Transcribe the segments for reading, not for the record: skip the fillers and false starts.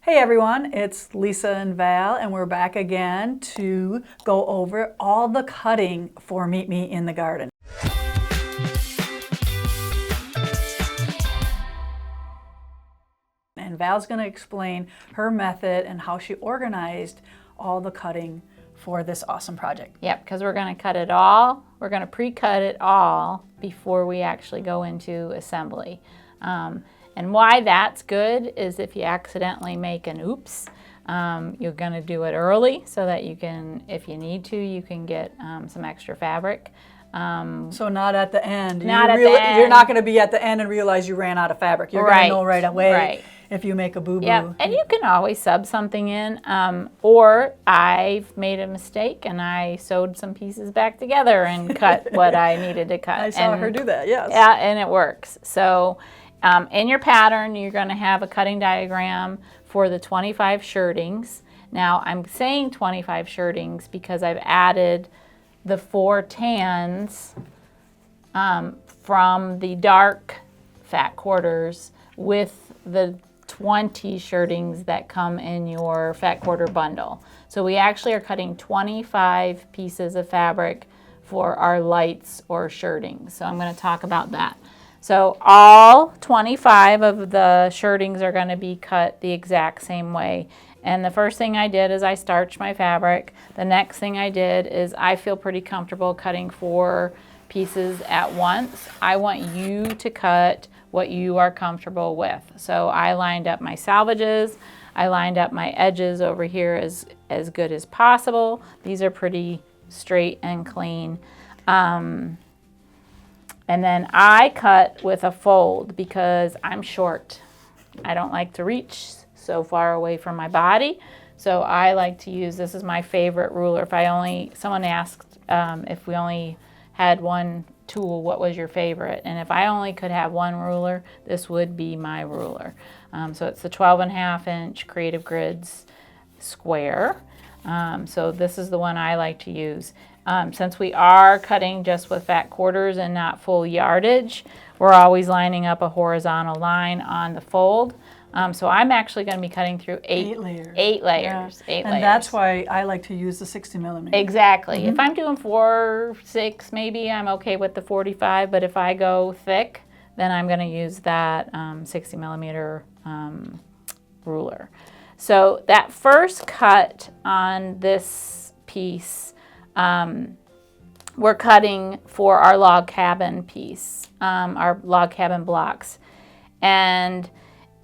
Hey everyone, it's Lisa and Val, and we're back again to go over all the cutting for Meet Me in the Garden. And Val's going to explain her method and how she organized all the cutting for this awesome project. Yep, because we're going to cut it all. We're going to pre-cut it all before we actually go into assembly. And why that's good is if you accidentally make an oops, you're going to do it early so that you can, if you need to, you can get some extra fabric. So not at the end. Not at the end. You're not going to be at the end and realize you ran out of fabric. You're going to know right away if you make a boo-boo. Yeah, and you can always sub something in. Or I've made a mistake and I sewed some pieces back together and cut what I needed to cut. I saw her do that, yes. Yeah, and it works. So in your pattern, you're going to have a cutting diagram for the 25 shirtings. Now, I'm saying 25 shirtings because I've added the 4 tans from the dark fat quarters with the 20 shirtings that come in your fat quarter bundle. So we actually are cutting 25 pieces of fabric for our lights or shirtings. So I'm going to talk about that. So all 25 of the shirtings are going to be cut the exact same way. And the first thing I did is I starched my fabric. The next thing I did is I feel pretty comfortable cutting 4 pieces at once. I want you to cut what you are comfortable with. So I lined up my salvages. I lined up my edges over here as good as possible. These are pretty straight and clean. And then I cut with a fold because I'm short. I don't like to reach so far away from my body. So I like to use, this is my favorite ruler. Someone asked if we only had one tool, what was your favorite? And if I only could have one ruler, this would be my ruler. So it's the 12.5 inch Creative Grids square. So this is the one I like to use. Since we are cutting just with fat quarters and not full yardage, we're always lining up a horizontal line on the fold. So I'm actually going to be cutting through 8 layers. 8 layers. Yeah. 8 layers. And that's why I like to use the 60 millimeter. Exactly. If I'm doing 4, 6, maybe I'm okay with the 45, but if I go thick, then I'm going to use that 60 millimeter ruler. So that first cut on this piece, we're cutting for our log cabin piece, our log cabin blocks. And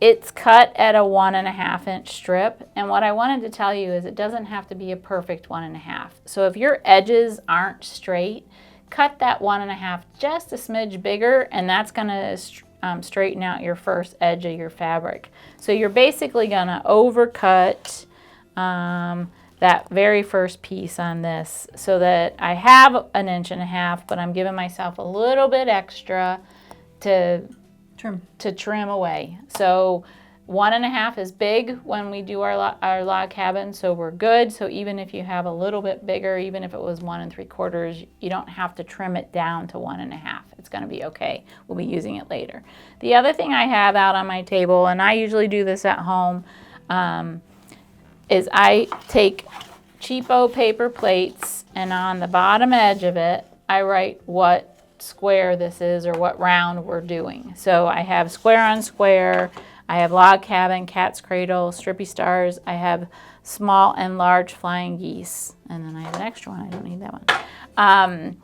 it's cut at a 1.5 inch strip. And what I wanted to tell you is it doesn't have to be a perfect 1.5. So if your edges aren't straight, cut that 1.5 just a smidge bigger, and that's going to straighten out your first edge of your fabric. So you're basically going to overcut that very first piece on this so that I have 1.5 inches, but I'm giving myself a little bit extra to trim away. So 1.5 is big when we do our log cabin, so we're good. So even if you have a little bit bigger, even if it was 1 3/4, you don't have to trim it down to 1.5. It's going to be okay. We'll be using it later. The other thing I have out on my table, and I usually do this at home, is I take cheapo paper plates, and on the bottom edge of it, I write what square this is or what round we're doing. So I have square on square, I have log cabin, cat's cradle, strippy stars, I have small and large flying geese, and then I have an extra one, I don't need that one.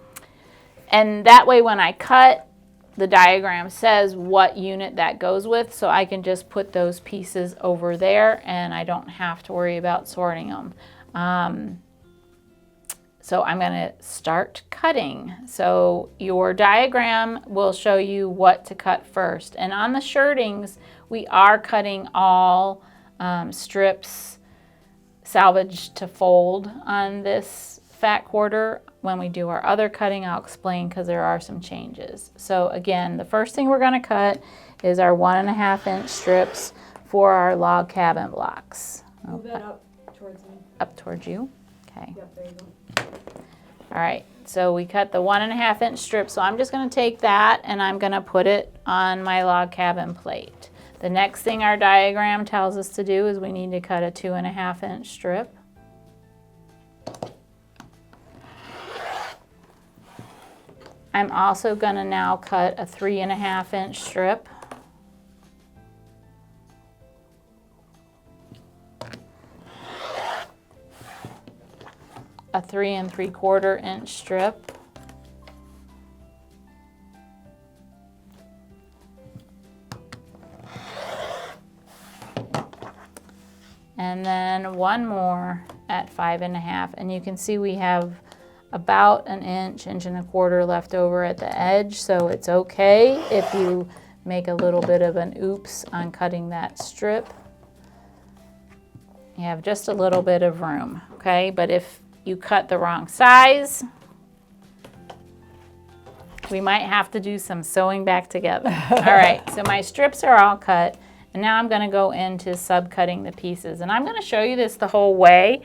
And that way when I cut, the diagram says what unit that goes with, so I can just put those pieces over there and I don't have to worry about sorting them. So I'm going to start cutting. So your diagram will show you what to cut first. And on the shirtings, we are cutting all strips salvaged to fold on this fat quarter. When we do our other cutting, I'll explain because there are some changes. So again, the first thing we're going to cut is our 1.5 inch strips for our log cabin blocks. Move that up towards me. Up towards you? Okay. Yep, there you go. All right, so we cut the 1.5 inch strip. So I'm just going to take that and I'm going to put it on my log cabin plate. The next thing our diagram tells us to do is we need to cut a 2.5 inch strip. I'm also going to now cut a 3.5 inch strip. A 3 3/4 inch strip. And then one more at 5.5, and you can see we have about an inch, 1.25 left over at the edge, so it's okay if you make a little bit of an oops on cutting that strip. You have just a little bit of room, okay? But if you cut the wrong size, we might have to do some sewing back together. All right, so my strips are all cut, and now I'm going to go into subcutting the pieces. And I'm going to show you this the whole way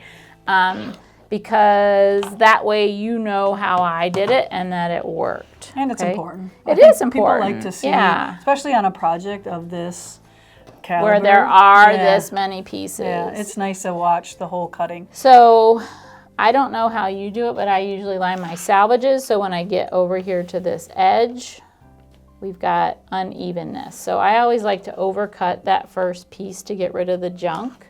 because that way you know how I did it and that it worked. And it's okay? important. It is important. People like to see, yeah. especially on a project of this caliber. Where there are this many pieces. Yeah, it's nice to watch the whole cutting. So I don't know how you do it, but I usually line my salvages. So when I get over here to this edge, we've got unevenness. So I always like to overcut that first piece to get rid of the junk.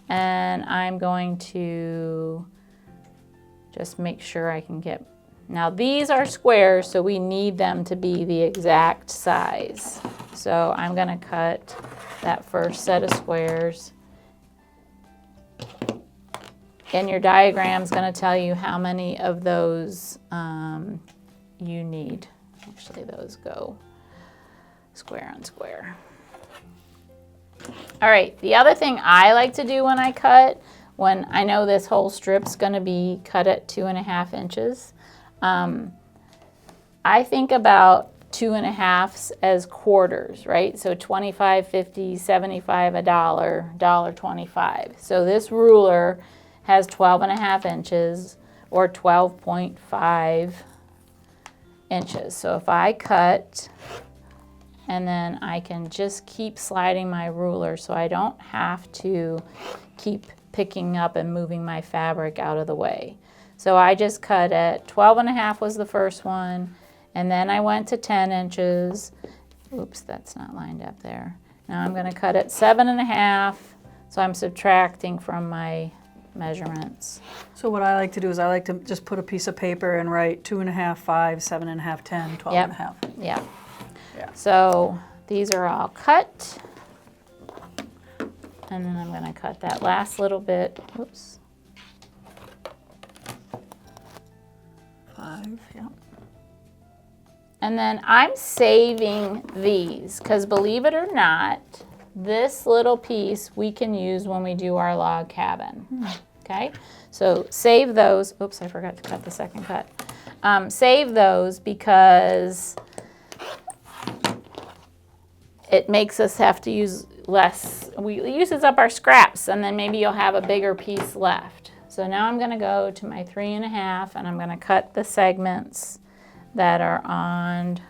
And I'm going to just make sure I can get, now these are squares, so we need them to be the exact size. So I'm gonna cut that first set of squares. And your diagram's gonna tell you how many of those you need. Actually, those go square on square. All right, the other thing I like to do when I cut, when I know this whole strip's gonna be cut at 2.5 inches, I think about 2.5s as quarters, right? So 25, 50, 75, $1, $1.25. So this ruler has 12.5 inches or 12.5 inches. So if I cut, and then I can just keep sliding my ruler so I don't have to keep picking up and moving my fabric out of the way. So I just cut at 12.5 was the first one, and then I went to 10 inches. Oops, that's not lined up there. Now I'm gonna cut at 7.5, so I'm subtracting from my measurements. So what I like to do is I like to just put a piece of paper and write 2.5, 5, 7.5, 10, 12.5. Yeah. Yeah. So these are all cut. And then I'm going to cut that last little bit. Oops. 5, yeah. And then I'm saving these because believe it or not, this little piece we can use when we do our log cabin. Okay, so save those. Oops, I forgot to cut the second cut. Save those because it makes us have to use less. It uses up our scraps, and then maybe you'll have a bigger piece left. So now I'm going to go to my 3.5, and I'm going to cut the segments that are on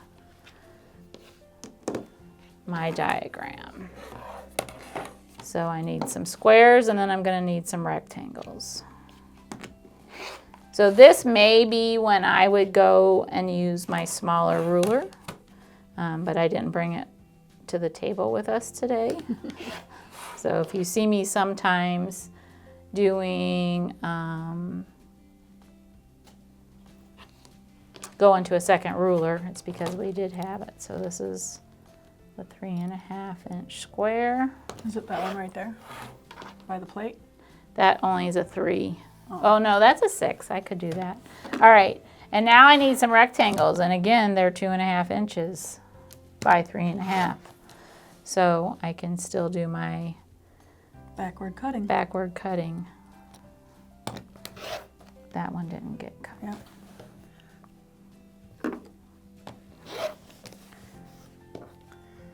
my diagram. So I need some squares, and then I'm going to need some rectangles. So this may be when I would go and use my smaller ruler, but I didn't bring it to the table with us today. So if you see me sometimes doing, going to a second ruler, it's because we did have it. So this is the 3.5 inch square. Is it that one right there by the plate? That only is a 3. Oh no, that's a 6. I could do that. All right, and now I need some rectangles, and again, they're 2.5 inches by 3.5. So I can still do my backward cutting. Backward cutting. That one didn't get cut. Yeah.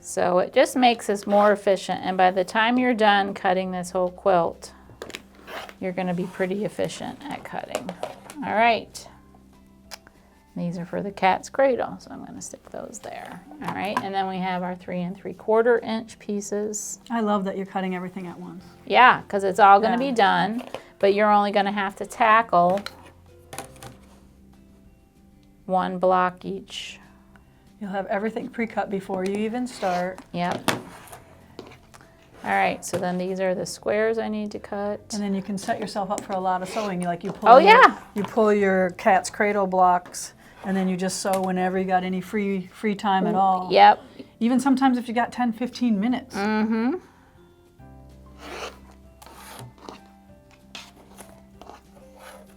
So it just makes us more efficient, and by the time you're done cutting this whole quilt, you're going to be pretty efficient at cutting. All right. These are for the cat's cradle, so I'm going to stick those there. All right, and then we have our 3 3/4 inch pieces. I love that you're cutting everything at once. Yeah, because it's all going to Yeah. be done, but you're only going to have to tackle one block each. You'll have everything pre-cut before you even start. Yep. All right, so then these are the squares I need to cut. And then you can set yourself up for a lot of sewing. You pull Oh, your, yeah. you pull your cat's cradle blocks, and then you just sew whenever you got any free time at all. Yep. Even sometimes if you got 10, 15 minutes. Mm-hmm.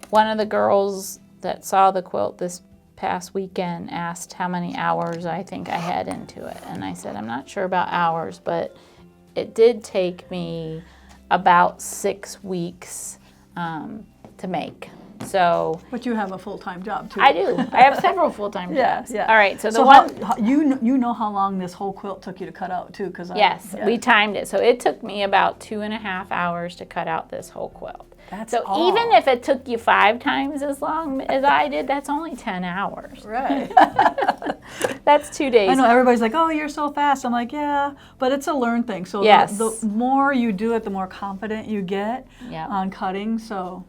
One of the girls that saw the quilt this past weekend asked how many hours I think I had into it. And I said, I'm not sure about hours, but it did take me about 6 weeks to make. So But you have a full-time job too. I do. I have several full-time Yeah, jobs. yeah. All right, so the So one... you know how long this whole quilt took you to cut out too? Yes, we timed it. So it took me about 2.5 hours to cut out this whole quilt. That's So all. even if it took you 5 times as long as I did, that's only 10 hours. Right. That's 2 days. I know everybody's like, oh, you're so fast. I'm like, yeah, but it's a learned thing. So Yes. the more you do it, the more confident you get Yep. on cutting. So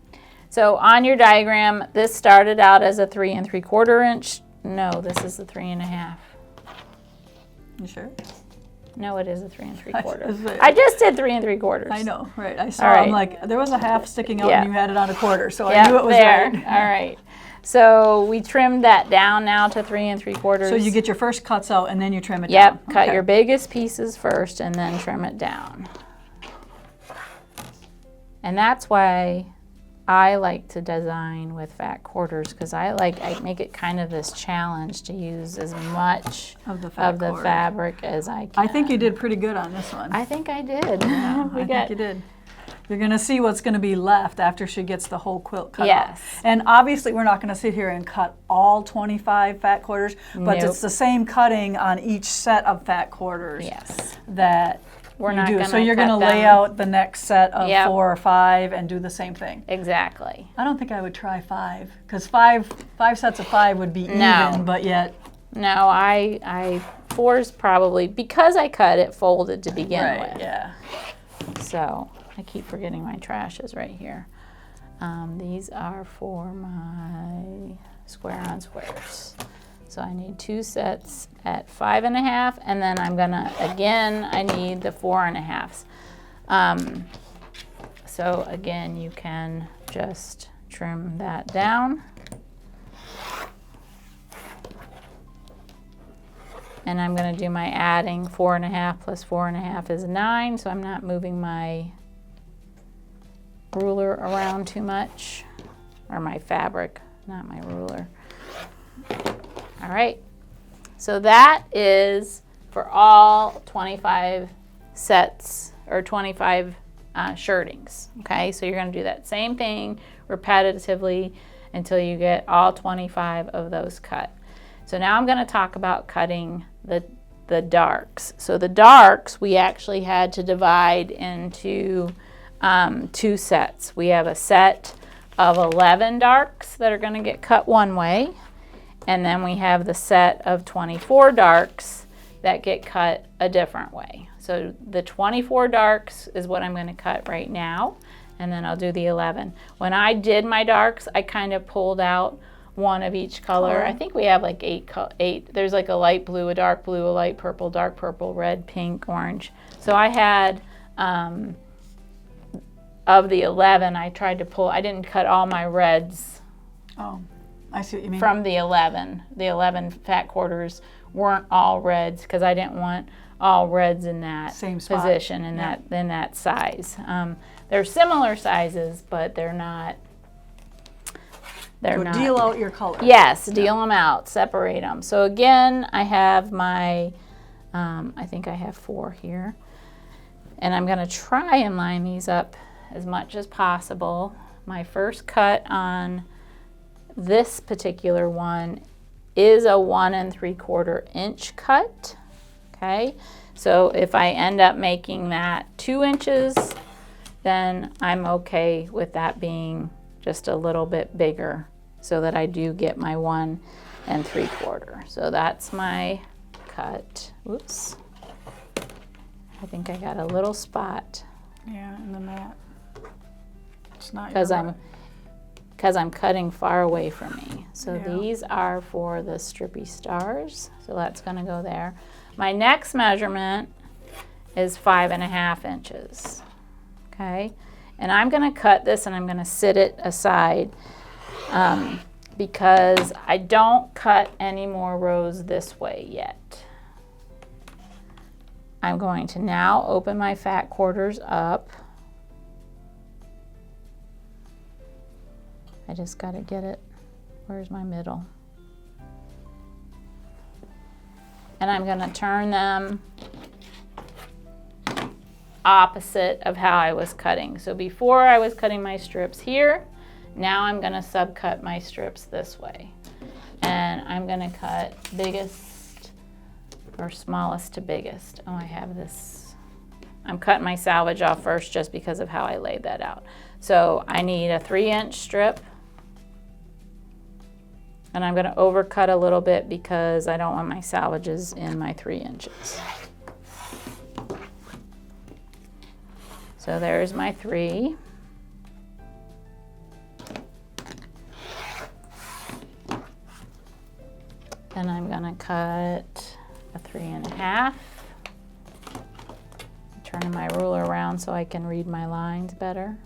So on your diagram, this started out as a 3 3/4 inch. No, this is a 3.5. you sure? No, it is a 3 3/4. Is I just did 3 3/4. I know, right? I saw. All right. I'm like, there was a half sticking out, Yeah. and you had it on a quarter, so I Yeah, knew it was there. right. All right. So we trimmed that down now to 3 3/4. So you get your first cuts out, and then you trim it Yep, down. cut Okay. your biggest pieces first and then trim it down. And that's why I like to design with fat quarters, because I make it kind of this challenge to use as much Of the fat quarters. fabric as I can. I think you did pretty good on this one. I think I did. I we think got you did. You're going to see what's going to be left after she gets the whole quilt cut Yes. off. And obviously, we're not going to sit here and cut all 25 fat quarters, but Nope. it's the same cutting on each set of fat quarters Yes. that We're you not do. gonna So you're going to cut lay them. out the next set of Yep. 4 or 5 and do the same thing. Exactly. I don't think I would try 5, because five sets of 5 would be No. even, but yet, No, I 4's probably, because I cut it folded to begin right, with. yeah. So I keep forgetting my trash is right here. These are for my square on squares. So I need 2 sets at 5.5, and then I'm gonna, again, I need the 4.5s. So again, you can just trim that down. And I'm gonna do my adding 4.5 plus 4.5 is 9, so I'm not moving my ruler around too much, or my fabric, not my ruler. All right, so that is for all 25 sets or 25 shirtings, okay? So you're gonna do that same thing repetitively until you get all 25 of those cut. So now I'm gonna talk about cutting the darks. So the darks, we actually had to divide into 2 sets. We have a set of 11 darks that are going to get cut one way, and then we have the set of 24 darks that get cut a different way. So the 24 darks is what I'm going to cut right now, and then I'll do the 11. When I did my darks, I kind of pulled out one of each color. I think we have like 8. There's like a light blue, a dark blue, a light purple, dark purple, red, pink, orange. So I had, of the 11, I tried to pull, I didn't cut all my reds Oh, I see what you mean. from the 11. The 11 fat quarters weren't all reds because I didn't want all reds in that Same spot. position, in that size. They're similar sizes, but they're not. So deal out your color. Yes, deal them out, separate them. So again, I have my, I think I have 4 here. And I'm gonna try and line these up as much as possible. My first cut on this particular one is a 1 3/4 inch cut, okay? So if I end up making that 2 inches, then I'm okay with that being just a little bit bigger, so that I do get my 1 3/4. So that's my cut. Whoops. I think I got a little spot Yeah, in the mat. It's not because your I'm cutting far away from me. So Yeah. these are for the strippy stars. So that's going to go there. My next measurement is 5.5 inches. Okay, and I'm going to cut this and I'm going to sit it aside because I don't cut any more rows this way yet. I'm going to now open my fat quarters up. I just got to get it. Where's my middle? And I'm going to turn them opposite of how I was cutting. So before I was cutting my strips here, now I'm going to subcut my strips this way. And I'm going to cut biggest or smallest to biggest. Oh, I have this. I'm cutting my salvage off first just because of how I laid that out. So I need a 3-inch strip. And I'm going to overcut a little bit because I don't want my salvages in my 3 inches. So there's my 3. And I'm going to cut a 3.5. Turning my ruler around so I can read my lines better.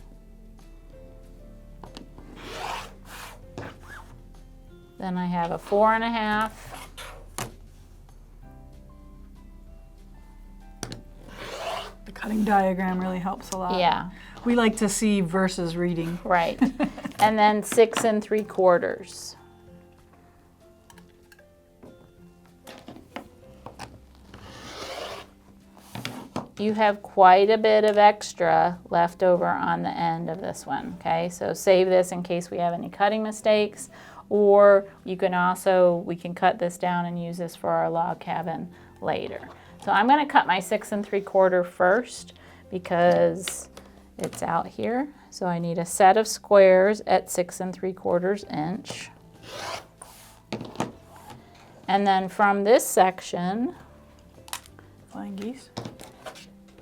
Then I have a 4.5. The cutting diagram really helps a lot. Yeah, We like to see versus reading. right. And then 6 3/4. You have quite a bit of extra left over on the end of this one, okay? So save this in case we have any cutting mistakes, or you can also, we can cut this down and use this for our log cabin later. So I'm gonna cut my 6 3/4 first because it's out here. So I need a set of squares at 6 3/4 inch. And then from this section, Flying geese.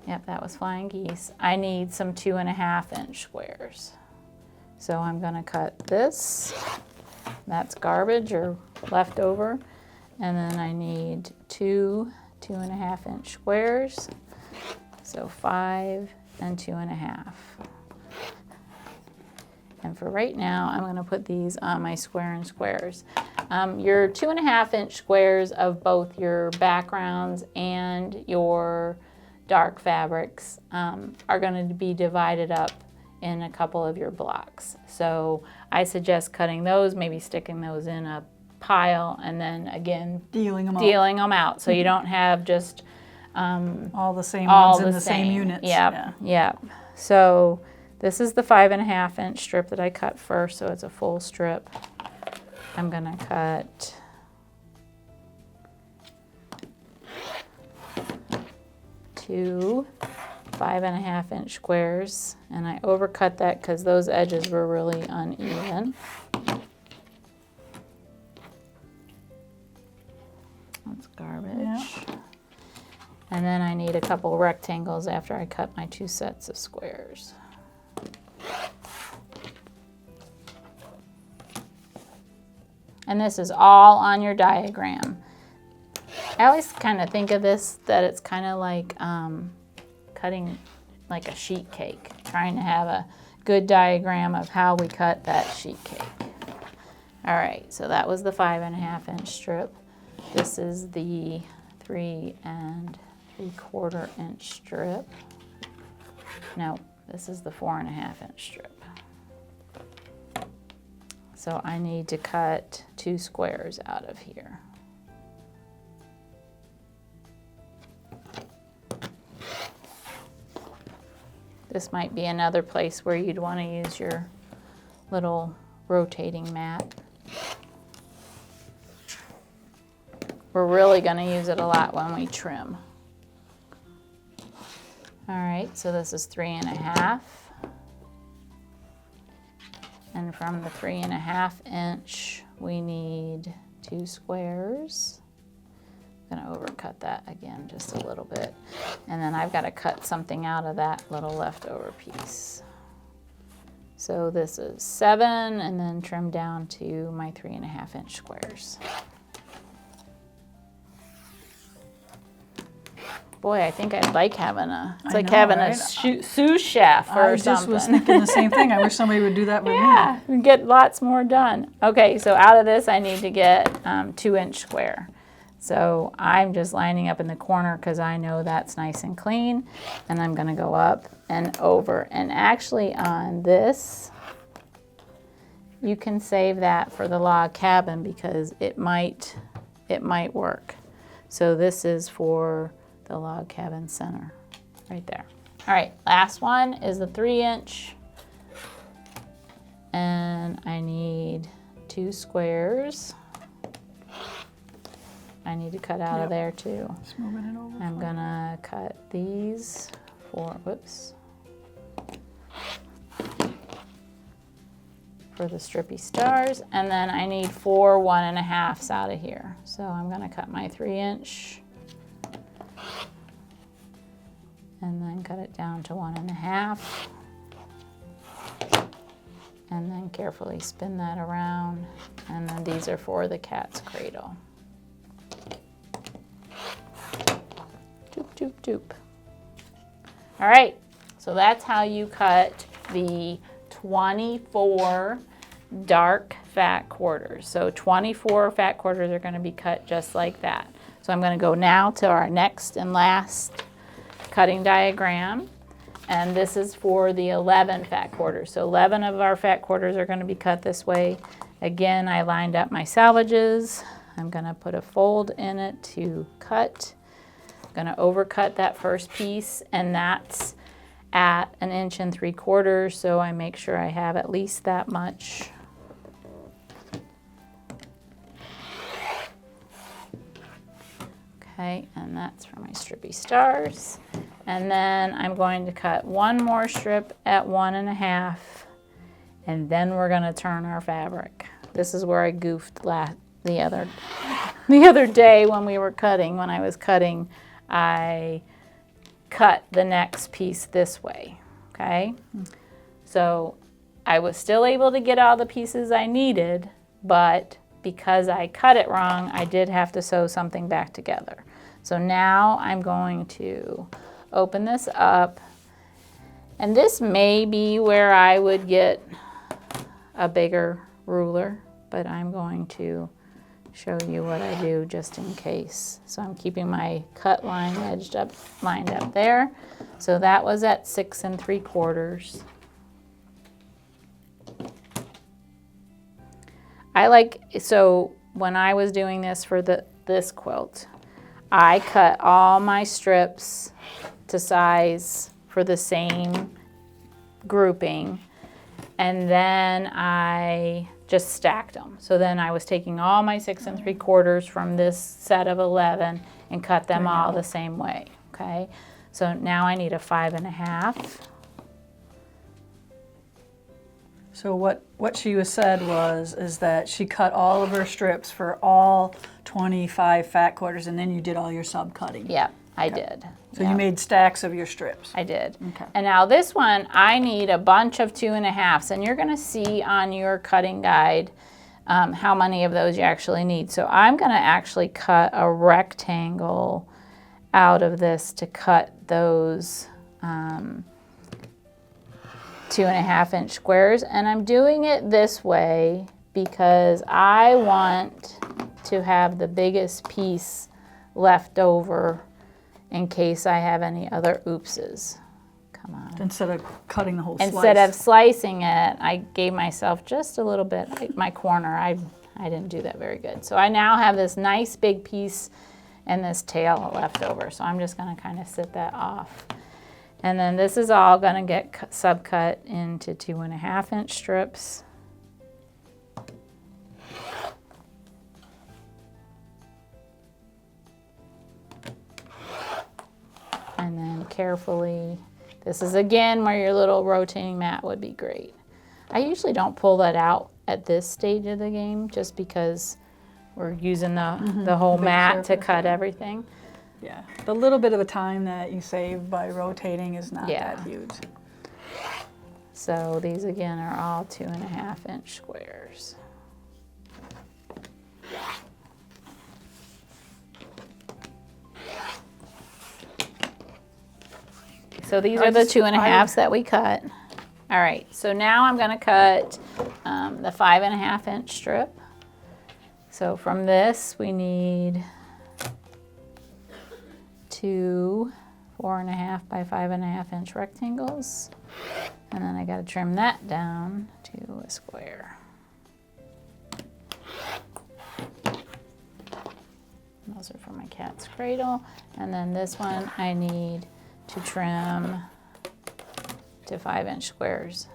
yep, that was flying geese, I need some 2.5 inch squares. So I'm gonna cut this, that's garbage or leftover, and then I need 2.5 inch squares, so 5 and 2.5. And for right now, I'm gonna put these on my square and squares. Your 2.5 inch squares of both your backgrounds and your dark fabrics are going to be divided up in a couple of your blocks. So I suggest cutting those, maybe sticking those in a pile, and then again Dealing them dealing them out so you don't have just all the same all ones in the same units. Yep, yep. So this is the 5.5 inch strip that I cut first, so it's a full strip. I'm gonna cut two 5.5 inch squares, and I overcut that because those edges were really uneven. That's garbage. Yeah. And then I need a couple rectangles after I cut my 2 sets of squares. And this is all on your diagram. I always kind of think of this that it's kind of like cutting like a sheet cake, trying to have a good diagram of how we cut that sheet cake. All right, so that was the 5.5 inch strip. This is the 3 3/4 inch strip. No, this is the 4.5 inch strip. So I need to cut 2 squares out of here. This might be another place where you'd want to use your little rotating mat. We're really going to use it a lot when we trim. All right, so this is 3.5. And from the 3.5 inch, we need 2 squares. I'm gonna overcut that again just a little bit. And then I've gotta cut something out of that little leftover piece. So this is 7 and then trim down to my 3.5 inch squares. Boy, I think I'd like having it's like having a sous chef or something. I just was thinking the same thing. I wish somebody would do that with me. Yeah, we get lots more done. Okay, so out of this I need to get 2 inch square. So I'm just lining up in the corner because I know that's nice and clean. And I'm gonna go up and over. And actually on this, you can save that for the log cabin because it might work. So this is for the log cabin center right there. All right, last one is the 3 inch. And I need 2 squares. I need to cut out of there too. Just moving it over. I'm gonna cut these for the strippy stars, and then I need 4 1.5s out of here. So I'm gonna cut my 3 inch and then cut it down to 1.5, and then carefully spin that around, and then these are for the cat's cradle. Doop, doop, doop. All right, so that's how you cut the 24 dark fat quarters. So 24 fat quarters are going to be cut just like that. So I'm going to go now to our next and last cutting diagram. And this is for the 11 fat quarters. So 11 of our fat quarters are going to be cut this way. Again, I lined up my salvages. I'm going to put a fold in it to cut. I'm going to overcut that first piece, and that's at 1 3/4 inches, so I make sure I have at least that much. Okay, and that's for my strippy stars. And then I'm going to cut one more strip at 1.5, and then we're going to turn our fabric. This is where I goofed the other day when we were cutting. When I was cutting, I cut the next piece this way, okay? So I was still able to get all the pieces I needed, but because I cut it wrong, I did have to sew something back together. So now I'm going to open this up, and this may be where I would get a bigger ruler, but I'm going to show you what I do just in case. So I'm keeping my cut line lined up there. So that was at 6 3/4. So when I was doing this for this quilt, I cut all my strips to size for the same grouping, and then I just stacked them. So then I was taking all my 6 3/4 from this set of 11 and cut them all the same way, okay? So now I need a 5.5. So what she said is that she cut all of her strips for all 25 fat quarters, and then you did all your sub cutting. Yeah, I did. So you made stacks of your strips. I did. Okay. And now this one, I need a bunch of 2.5s, and you're gonna see on your cutting guide how many of those you actually need. So I'm gonna actually cut a rectangle out of this to cut those 2.5 inch squares. And I'm doing it this way because I want to have the biggest piece left over in case I have any other oopses. Come on. Instead of cutting the whole slice. Instead of slicing it, I gave myself just a little bit, like my corner. I didn't do that very good. So I now have this nice big piece and this tail left over. So I'm just gonna kind of sit that off. And then this is all gonna get subcut into 2.5 inch strips. And then carefully, this is again where your little rotating mat would be great. I usually don't pull that out at this stage of the game just because we're using the whole Big mat to surface, cut yeah. everything. Yeah, the little bit of a time that you save by rotating is not Yeah. that huge. So these again are all 2.5 inch squares. So these are the 2.5s that we cut. All right, so now I'm gonna cut the 5.5 inch strip. So from this, we need 2 4.5 by 5.5 inch rectangles. And then I gotta trim that down to a square. Those are for my cat's cradle. And then this one I need to trim to 5 inch squares.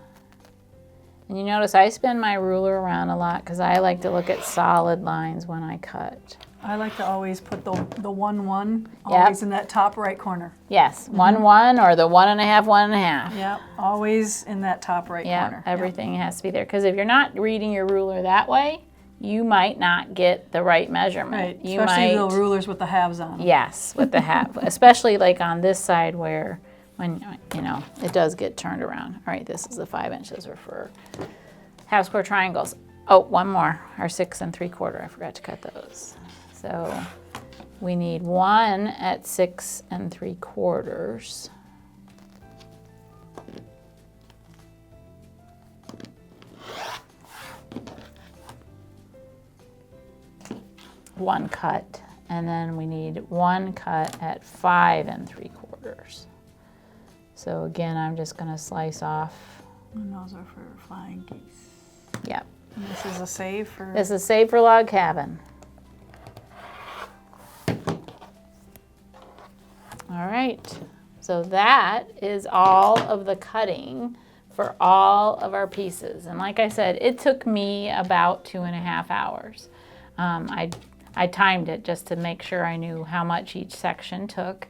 And you notice I spin my ruler around a lot because I like to look at solid lines when I cut. I like to always put the 1-1 Yep. always in that top right corner. Yes, 1-1 or the 1.5, 1.5. Yep, always in that top right Yeah, corner. everything has to be there. Because if you're not reading your ruler that way, you might not get the right measurement. Right, You especially might, the rulers with the halves on them. yes, with the half, especially like on this side where when it does get turned around. All right, this is the 5 inches are for half square triangles. Oh, one more, our 6 3/4. I forgot to cut those. So we need one at 6 3/4. One cut, and then we need one cut at 5 3/4. So again, I'm just gonna slice off. And those are for flying geese. Yep, And this is a save for. this is Save for Log Cabin. All right, so that is all of the cutting for all of our pieces. And like I said, it took me about 2.5 hours. I timed it just to make sure I knew how much each section took.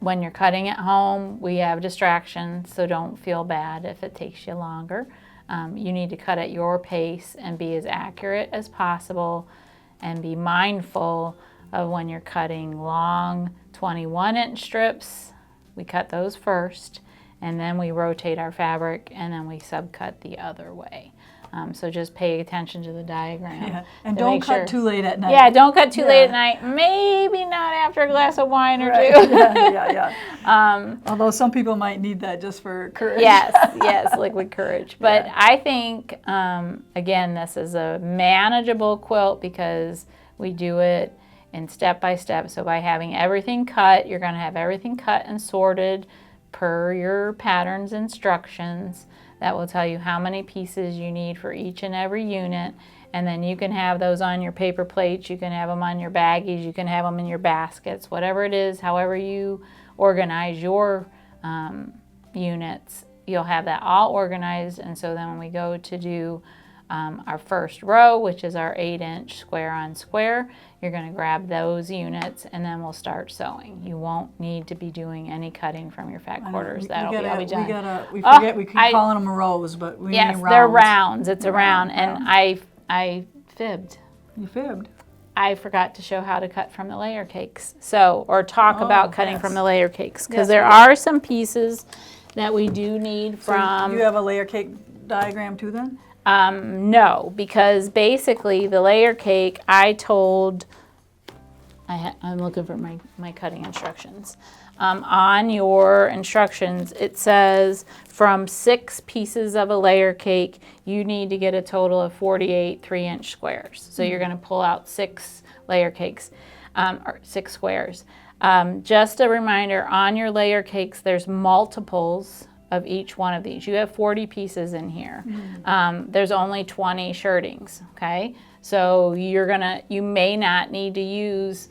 When you're cutting at home, we have distractions, so don't feel bad if it takes you longer. You need to cut at your pace and be as accurate as possible and be mindful of when you're cutting long 21-inch strips. We cut those first, and then we rotate our fabric, and then we subcut the other way. So just pay attention to the diagram. Yeah. And to don't make cut sure. too late at night. Yeah, don't cut too late Yeah. at night. Maybe not after a glass of wine or Right. two. Yeah. Although some people might need that just for courage. Yes, liquid courage. But Yeah. I think, again, this is a manageable quilt because we do it in step by step. So by having everything cut, you're going to have everything cut and sorted per your pattern's instructions. That will tell you how many pieces you need for each and every unit. And then you can have those on your paper plates, you can have them on your baggies, you can have them in your baskets, whatever it is, however you organize your units, you'll have that all organized. And so then when we go to do our first row, which is our 8-inch square on square, you're going to grab those units and then we'll start sewing. You won't need to be doing any cutting from your fat quarters. That'll be all be done. We forget we keep calling them rows, but we Yes, mean they're rounds. rounds. It's a round. And I fibbed. You fibbed. I forgot to show how to cut from the layer cakes. So, or talk about cutting from the layer cakes. Because there are some pieces that we do need from... You have a layer cake diagram too then? No, because basically the layer cake, I told, I'm looking for my cutting instructions. On your instructions, it says from 6 pieces of a layer cake, you need to get a total of 48 3-inch squares. So you're going to pull out 6 layer cakes, or 6 squares. Just a reminder, on your layer cakes, there's multiples of each one of these. You have 40 pieces in here. There's only 20 shirtings, okay? So you may not need to use,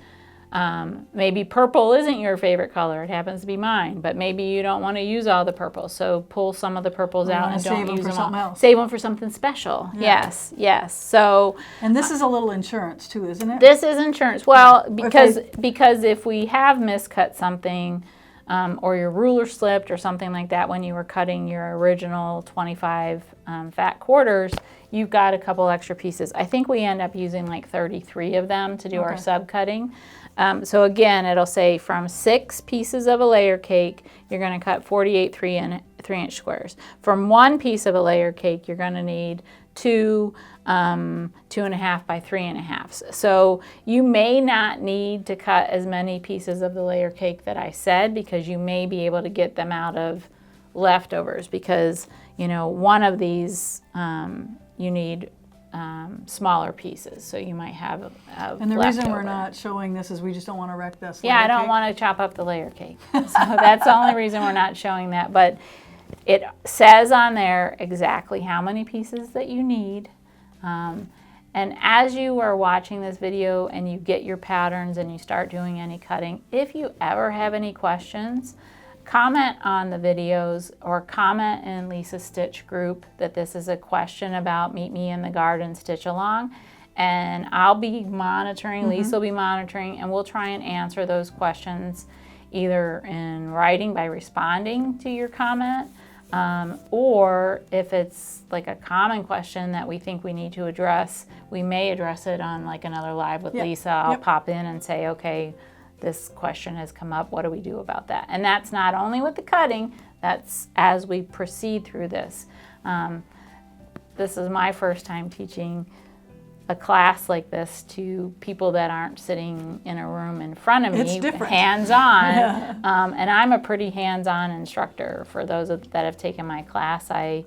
maybe purple isn't your favorite color, it happens to be mine, but maybe you don't want to use all the purple, so pull some of the purples out and don't use them all. Save them for something special. Yeah. Yes. So, And this is a little insurance too, isn't it? this is insurance. Well, because if we have miscut something, or your ruler slipped or something like that when you were cutting your original 25 fat quarters, you've got a couple extra pieces. I think we end up using like 33 of them to do our sub cutting. So again, it'll say from 6 pieces of a layer cake, you're going to cut 48 3-inch squares. From 1 piece of a layer cake, you're going to need 2 2.5 by 3.5. So you may not need to cut as many pieces of the layer cake that I said, because you may be able to get them out of leftovers, because you know one of these you need smaller pieces, so you might have And the reason we're not showing this is we just don't want to wreck this. Yeah, I don't want to chop up the layer cake. So that's the only reason we're not showing that. But it says on there exactly how many pieces that you need. And as you are watching this video and you get your patterns and you start doing any cutting, if you ever have any questions, comment on the videos or comment in Lisa's Stitch group that this is a question about Meet Me in the Garden Stitch Along. And I'll be monitoring, Lisa will be monitoring, and we'll try and answer those questions either in writing by responding to your comment, or if it's like a common question that we think we need to address, we may address it on like another live with Lisa. I'll pop in and say, okay, this question has come up, what do we do about that? And that's not only with the cutting, that's as we proceed through this. This is my first time teaching a class like this to people that aren't sitting in a room in front of me, hands-on. And I'm a pretty hands-on instructor. For those that have taken my class, I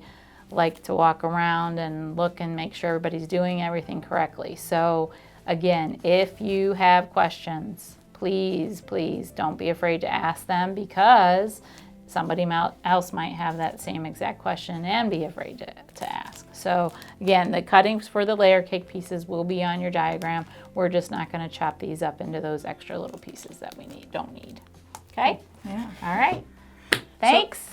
like to walk around and look and make sure everybody's doing everything correctly. So again, if you have questions, please, please don't be afraid to ask them, because somebody else might have that same exact question and be afraid to ask. So again, the cuttings for the layer cake pieces will be on your diagram. We're just not going to chop these up into those extra little pieces that we don't need. Okay? Yeah. All right. Thanks.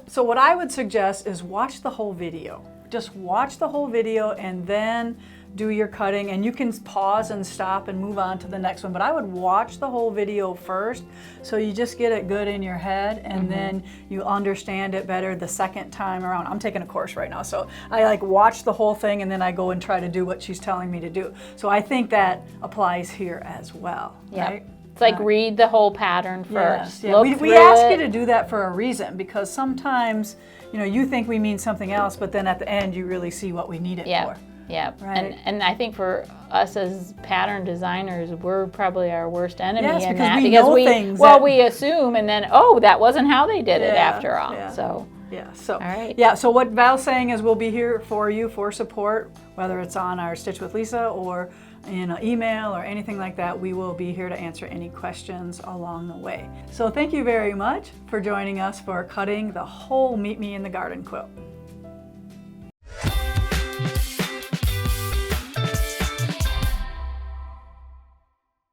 So what I would suggest is watch the whole video. Just watch the whole video and then do your cutting, and you can pause and stop and move on to the next one. But I would watch the whole video first, so you just get it good in your head, and then you understand it better the second time around. I'm taking a course right now, so I like watch the whole thing and then I go and try to do what she's telling me to do. So I think that applies here as well. Right? It's like read the whole pattern first. Yeah. We ask you to do that for a reason, because sometimes you think we mean something else, but then at the end you really see what we need it for. Yeah, right. And I think for us as pattern designers, we're probably our worst enemy in because that, we because know we things we assume, and then that wasn't how they did it after all. So all right. So what Val's saying is we'll be here for you for support, whether it's on our Stitch with Lisa or in an email or anything like that. We will be here to answer any questions along the way. So thank you very much for joining us for cutting the whole Meet Me in the Garden quilt.